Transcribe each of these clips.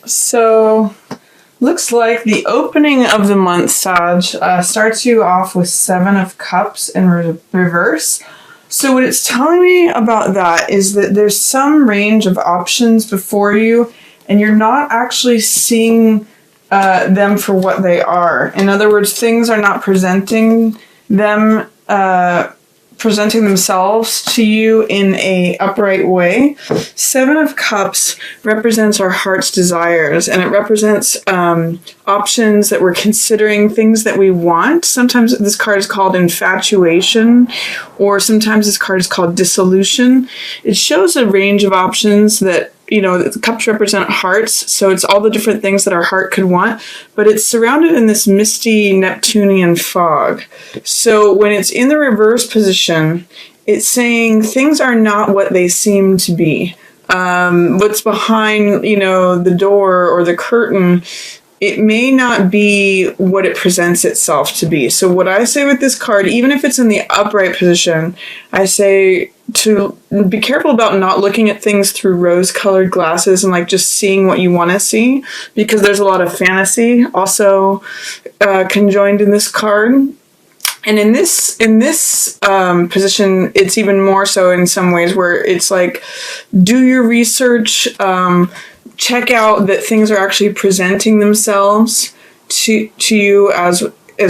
So, looks like the opening of the month, Sag, starts you off with 7 of Cups in reverse. So what it's telling me about that is that there's some range of options before you, and you're not actually seeing them for what they are. In other words, things are not presenting themselves to you in a upright way. 7 of Cups represents our heart's desires, and it represents options that we're considering, things that we want. Sometimes this card is called infatuation, or sometimes this card is called dissolution. It shows a range of options that, the cups represent hearts, so it's all the different things that our heart could want, but it's surrounded in this misty Neptunian fog. So when it's in the reverse position, it's saying things are not what they seem to be. What's behind, the door or the curtain, it may not be what it presents itself to be. So what I say with this card, even if it's in the upright position, I say to be careful about not looking at things through rose-colored glasses and just seeing what you want to see, because there's a lot of fantasy also conjoined in this card. And in this position, it's even more so in some ways, where it's do your research, check out that things are actually presenting themselves to you as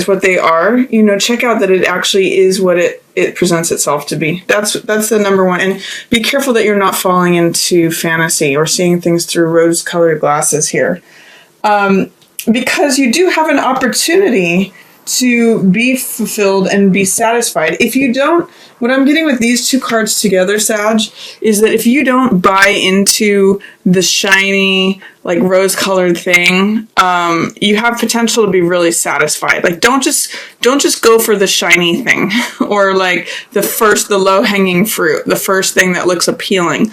what they are. Check out that it actually is what it presents itself to be. That's the number one. And be careful that you're not falling into fantasy or seeing things through rose-colored glasses here. Because you do have an opportunity to be fulfilled and be satisfied. If you don't, what I'm getting with these two cards together, Sag, is that if you don't buy into the shiny, rose-colored thing, you have potential to be really satisfied. Don't just go for the shiny thing or the low-hanging fruit, the first thing that looks appealing.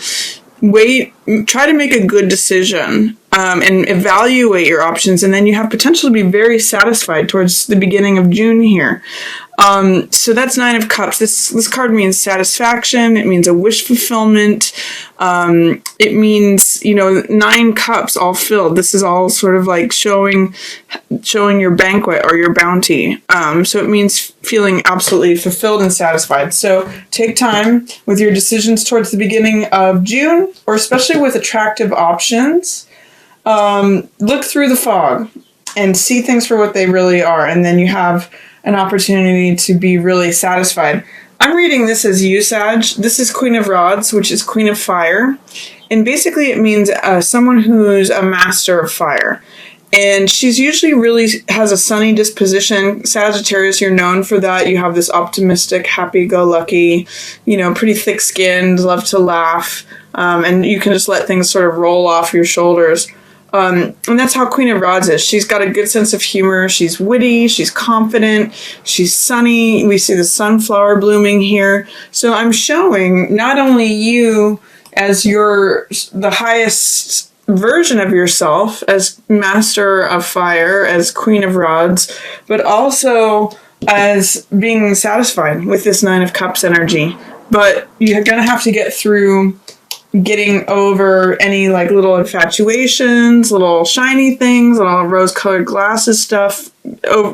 Try to make a good decision and evaluate your options, and then you have potential to be very satisfied towards the beginning of June here. So that's 9 of Cups. This card means satisfaction. It means a wish fulfillment. It means, 9 cups all filled. This is all sort of showing your banquet or your bounty. So it means feeling absolutely fulfilled and satisfied. So take time with your decisions towards the beginning of June, or especially with attractive options. Look through the fog and see things for what they really are, and then you have an opportunity to be really satisfied. I'm reading this as you, Sag. This is Queen of Rods, which is Queen of Fire. And basically it means someone who's a master of fire. And she's usually really has a sunny disposition. Sagittarius, you're known for that. You have this optimistic, happy-go-lucky, pretty thick-skinned, love to laugh. And you can just let things sort of roll off your shoulders. And that's how Queen of Rods is. She's got a good sense of humor. She's witty. She's confident. She's sunny. We see the sunflower blooming here. So I'm showing not only you as the highest version of yourself, as Master of Fire, as Queen of Rods, but also as being satisfied with this 9 of Cups energy. But you're going to have to get through getting over any little infatuations, little shiny things, little rose-colored glasses stuff.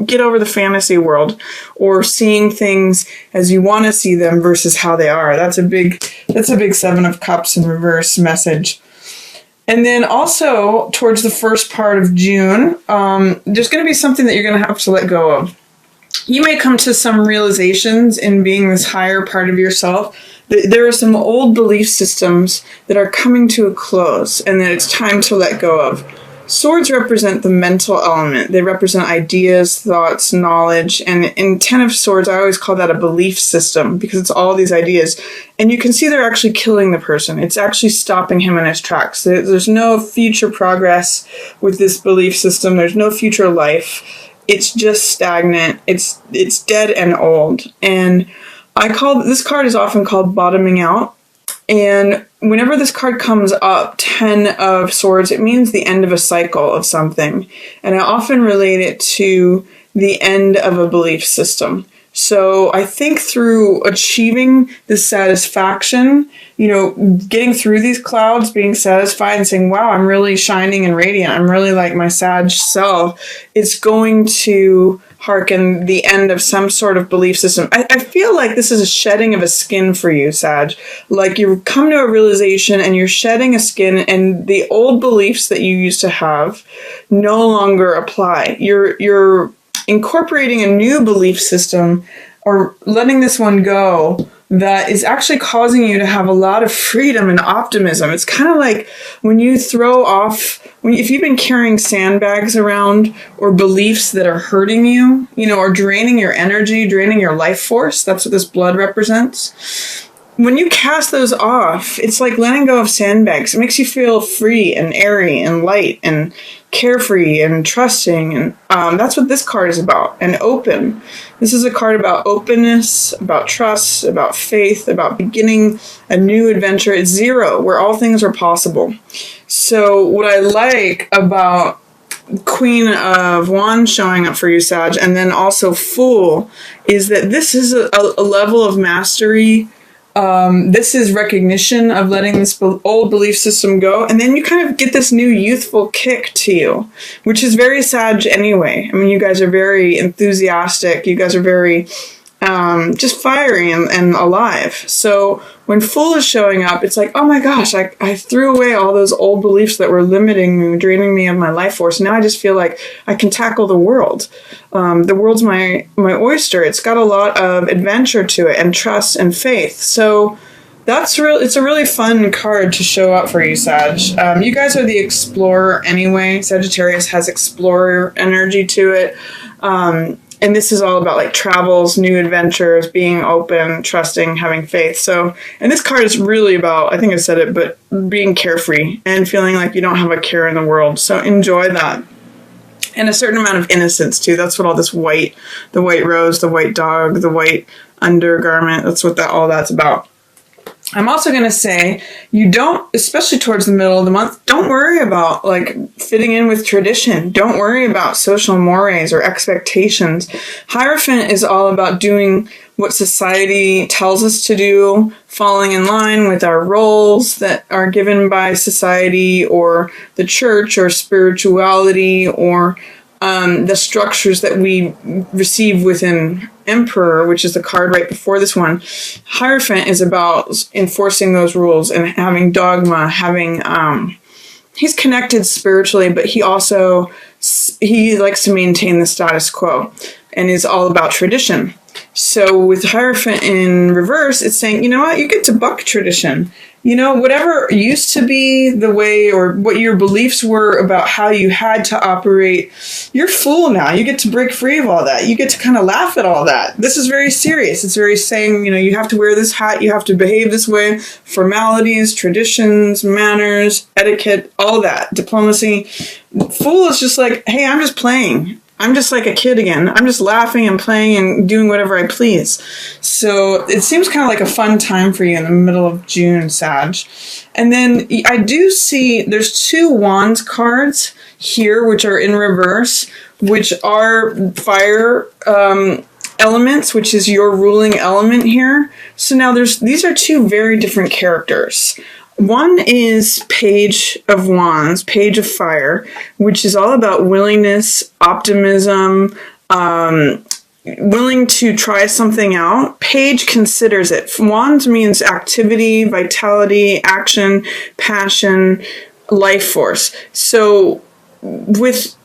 Get over the fantasy world, or seeing things as you want to see them versus how they are. That's a big 7 of Cups in reverse message. And then also towards the first part of June, there's going to be something that you're going to have to let go of. You may come to some realizations in being this higher part of yourself. There are some old belief systems that are coming to a close, and that it's time to let go of. Swords represent the mental element. They represent ideas, thoughts, knowledge, and in 10 of Swords, I always call that a belief system, because it's all these ideas. And you can see they're actually killing the person. It's actually stopping him in his tracks. There's no future progress with this belief system. There's no future life. It's just stagnant. It's dead and old. And this card is often called bottoming out. And whenever this card comes up, 10 of Swords, it means the end of a cycle of something. And I often relate it to the end of a belief system. So I think through achieving this satisfaction, getting through these clouds, being satisfied and saying, wow, I'm really shining and radiant. I'm really like my Sag self. It's going to harken the end of some sort of belief system. I feel like this is a shedding of a skin for you, Sag. Like you come to a realization and you're shedding a skin, and the old beliefs that you used to have no longer apply. You're incorporating a new belief system, or letting this one go, that is actually causing you to have a lot of freedom and optimism. It's kind of like when you throw off, if you've been carrying sandbags around, or beliefs that are hurting you, or draining your energy, draining your life force. That's what this blood represents. When you cast those off, it's like letting go of sandbags. It makes you feel free and airy and light and carefree and trusting. And that's what this card is about. And open. This is a card about openness, about trust, about faith, about beginning a new adventure. It's 0, where all things are possible. So what I like about Queen of Wands showing up for you, Sag, and then also Fool, is that this is a level of mastery. This is recognition of letting this old belief system go. And then you kind of get this new youthful kick to you, which is very Sag anyway. I mean, you guys are very enthusiastic. You guys are very just fiery and alive. So when Fool is showing up, it's like, oh my gosh, I threw away all those old beliefs that were limiting me, draining me of my life force. Now I just feel like I can tackle the world. The world's my oyster. It's got a lot of adventure to it, and trust and faith. So it's a really fun card to show up for you, Sag. You guys are the explorer anyway. Sagittarius has explorer energy to it. And this is all about like travels, new adventures, being open, trusting, having faith. So, and this card is really about, I think I said it, but being carefree and feeling like you don't have a care in the world. So enjoy that. And a certain amount of innocence too. That's what all this white, the white rose, the white dog, the white undergarment, that's what all that's about. I'm also going to say, you don't, especially towards the middle of the month, don't worry about like fitting in with tradition. Don't worry about social mores or expectations. Hierophant is all about doing what society tells us to do, falling in line with our roles that are given by society or the church or spirituality, or the structures that we receive within Emperor, which is the card right before this one. Hierophant is about enforcing those rules and having dogma, he's connected spiritually, but he likes to maintain the status quo and is all about tradition. So with Hierophant in reverse, it's saying, you know what, you get to buck tradition. Whatever used to be the way, or what your beliefs were about how you had to operate, you're Fool now. You get to break free of all that. You get to kind of laugh at all that. This is very serious. It's very saying, you have to wear this hat, you have to behave this way, formalities, traditions, manners, etiquette, all that, diplomacy. Fool is just like, hey, I'm just playing. I'm just like a kid again. I'm just laughing and playing and doing whatever I please. So it seems kind of like a fun time for you in the middle of June, Sag. And then I do see there's 2 Wands cards here, which are in reverse, which are fire elements, which is your ruling element here. So now these are 2 very different characters. One is Page of Wands, Page of Fire, which is all about willingness, optimism, willing to try something out. Page considers it. Wands means activity, vitality, action, passion, life force. So with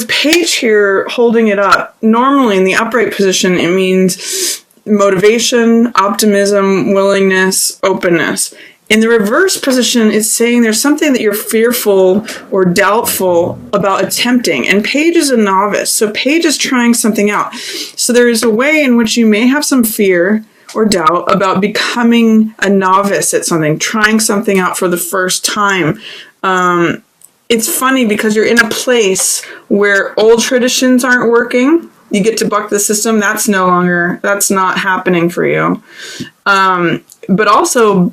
Page here holding it up, normally in the upright position, it means motivation, optimism, willingness, openness. In the reverse position, it's saying there's something that you're fearful or doubtful about attempting. And Page is a novice, so Page is trying something out. So there is a way in which you may have some fear or doubt about becoming a novice at something, trying something out for the first time. It's funny because you're in a place where old traditions aren't working. you get to buck the system, that's not happening for you. But also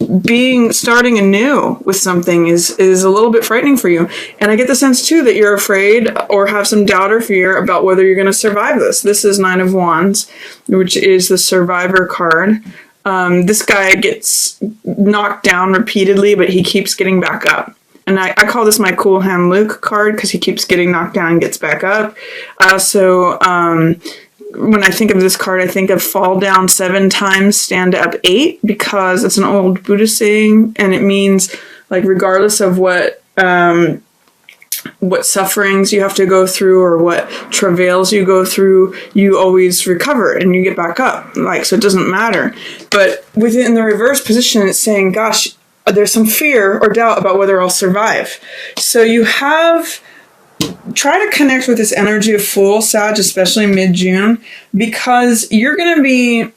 starting anew with something is a little bit frightening for you. And I get the sense too that you're afraid or have some doubt or fear about whether you're going to survive this. This is 9 of Wands, which is the survivor card. This guy gets knocked down repeatedly, but he keeps getting back up. And I call this my Cool Hand Luke card because he keeps getting knocked down and gets back up. I also, when I think of this card, I think of fall down 7 times, stand up 8, because it's an old Buddhist saying, and it means, like, regardless of what sufferings you have to go through or what travails you go through, you always recover and you get back up. Like, so it doesn't matter. But within the reverse position, it's saying, gosh, there's some fear or doubt about whether I'll survive. So try to connect with this energy of Fool, Sag, especially mid-June, because you're going to be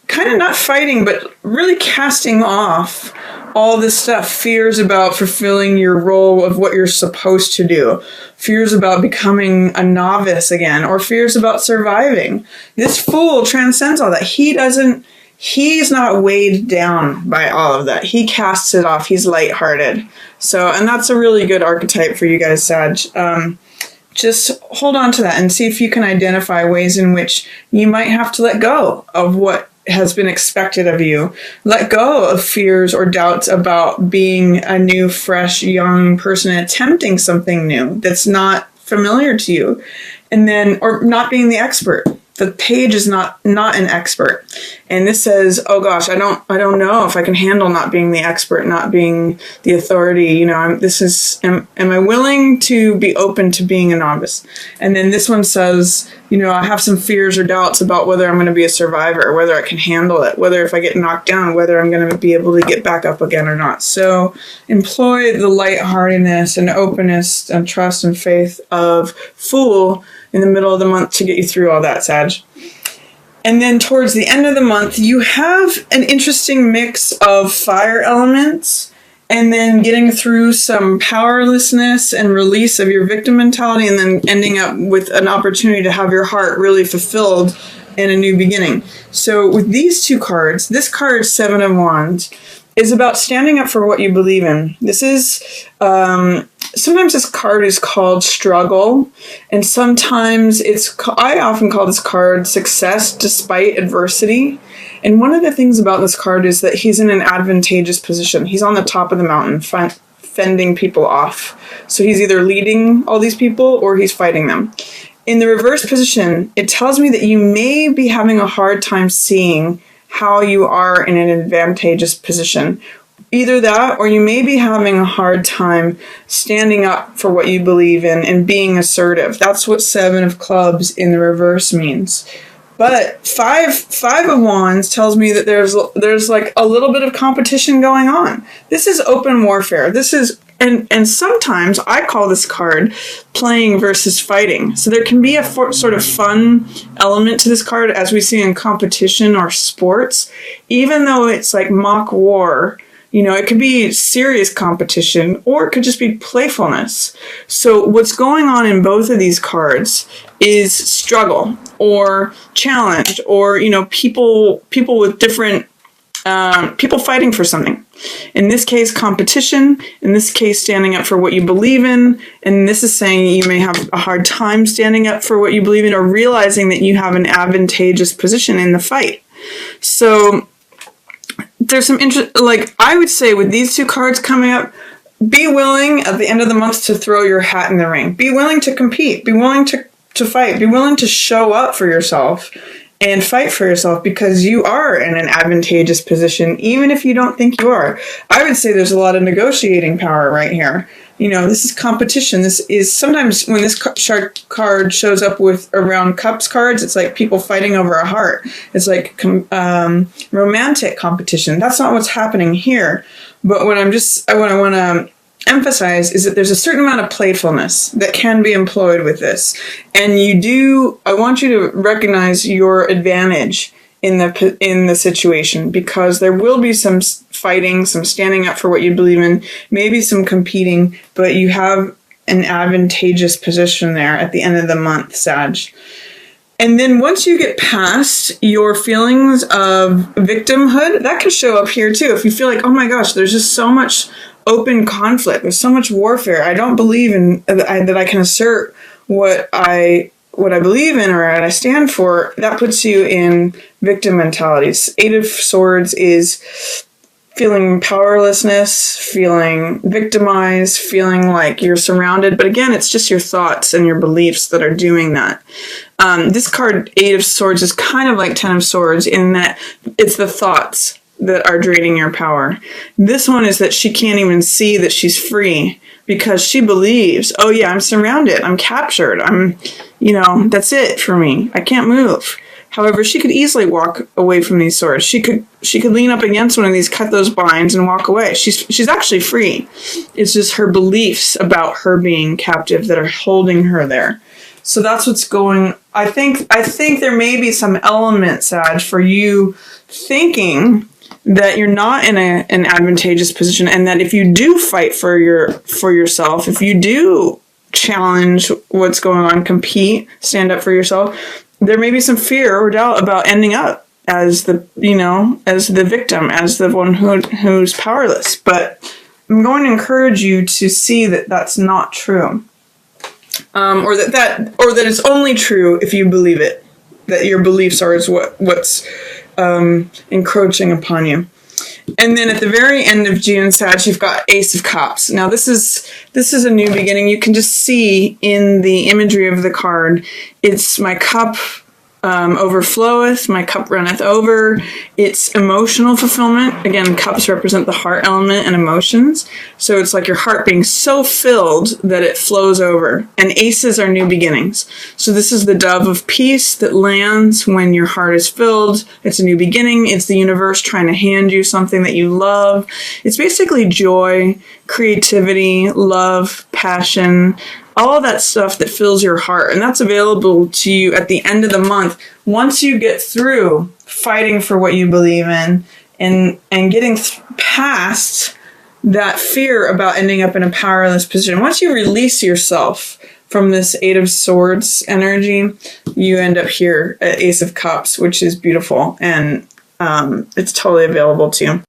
kind of not fighting, but really casting off all this stuff. Fears about fulfilling your role of what you're supposed to do. Fears about becoming a novice again, or fears about surviving. This Fool transcends all that. He's not weighed down by all of that. He casts it off. He's lighthearted. So, and that's a really good archetype for you guys, Sag. Just hold on to that and see if you can identify ways in which you might have to let go of what has been expected of you. Let go of fears or doubts about being a new, fresh, young person attempting something new that's not familiar to you. And then, or not being the expert. The page is not an expert. And this says, oh gosh, I don't know if I can handle not being the expert, not being the authority. You know, am I willing to be open to being a novice? And then this one says, you know, I have some fears or doubts about whether I'm going to be a survivor, whether I can handle it, whether if I get knocked down, whether I'm going to be able to get back up again or not. So employ the lightheartedness and openness and trust and faith of Fool in the middle of the month to get you through all that, Sag. And then towards the end of the month, you have an interesting mix of fire elements and then getting through some powerlessness and release of your victim mentality, and then ending up with an opportunity to have your heart really fulfilled in a new beginning. So with these 2 cards, this card, 7 of Wands, is about standing up for what you believe in. This is, sometimes this card is called struggle, and sometimes I often call this card success despite adversity. And one of the things about this card is that he's in an advantageous position. He's on the top of the mountain, fending people off. So he's either leading all these people or he's fighting them. In the reverse position, it tells me that you may be having a hard time seeing how you are in an advantageous position. Either that, or you may be having a hard time standing up for what you believe in and being assertive. That's what 7 of Clubs in the reverse means. But five of Wands tells me that there's like a little bit of competition going on. This is open warfare. This is, and sometimes I call this card playing versus fighting. So there can be a sort of fun element to this card, as we see in competition or sports, even though it's like mock war. You know, it could be serious competition, or it could just be playfulness. So what's going on in both of these cards is struggle or challenge, or, you know, people with different, people fighting for something. In this case, competition. In this case, standing up for what you believe in. And this is saying you may have a hard time standing up for what you believe in, or realizing that you have an advantageous position in the fight. So there's some interest, like I would say with these 2 cards coming up, be willing at the end of the month to throw your hat in the ring. Be willing to compete. Be willing to fight. Be willing to show up for yourself and fight for yourself, because you are in an advantageous position, even if you don't think you are. I would say there's a lot of negotiating power right here. You know, this is competition. This is sometimes when this card shows up with around Cups cards, it's like people fighting over a heart. It's like romantic competition. That's not what's happening here. But what I want to emphasize is that there's a certain amount of playfulness that can be employed with this. And I want you to recognize your advantage in the situation, because there will be some fighting, some standing up for what you believe in, maybe some competing, but you have an advantageous position there at the end of the month, Sag. And then once you get past your feelings of victimhood, that can show up here too. If you feel like, oh my gosh, there's just so much open conflict, there's so much warfare, I don't believe in that I can assert what I believe in or what I stand for, that puts you in victim mentalities. Eight of Swords is feeling powerlessness, feeling victimized, feeling like you're surrounded. But again, it's just your thoughts and your beliefs that are doing that. This card, Eight of Swords, is kind of like Ten of Swords in that it's the thoughts that are draining your power. This one is that she can't even see that she's free because she believes, oh yeah, I'm surrounded, I'm captured, that's it for me. I can't move. However, she could easily walk away from these swords. She could lean up against one of these, cut those binds, and walk away. She's actually free. It's just her beliefs about her being captive that are holding her there. So that's what's going. I think there may be some element, Sag, for you thinking that you're not in an advantageous position, and that if you do fight for yourself, if you do challenge what's going on, compete, stand up for yourself, there may be some fear or doubt about ending up as the victim, as the one who's powerless. But I'm going to encourage you to see that that's not true, or that it's only true if you believe it. That your beliefs are what's encroaching upon you. And then at the very end of June, Sag, you've got Ace of Cups. Now this is a new beginning. You can just see in the imagery of the card, it's my cup overfloweth, my cup runneth over. It's emotional fulfillment. Again, cups represent the heart element and emotions. So it's like your heart being so filled that it flows over. And aces are new beginnings. So this is the dove of peace that lands when your heart is filled. It's a new beginning. It's the universe trying to hand you something that you love. It's basically joy, creativity, love, passion, all of that stuff that fills your heart. And that's available to you at the end of the month. Once you get through fighting for what you believe in and getting past that fear about ending up in a powerless position, once you release yourself from this Eight of Swords energy, you end up here at Ace of Cups, which is beautiful. And it's totally available to you.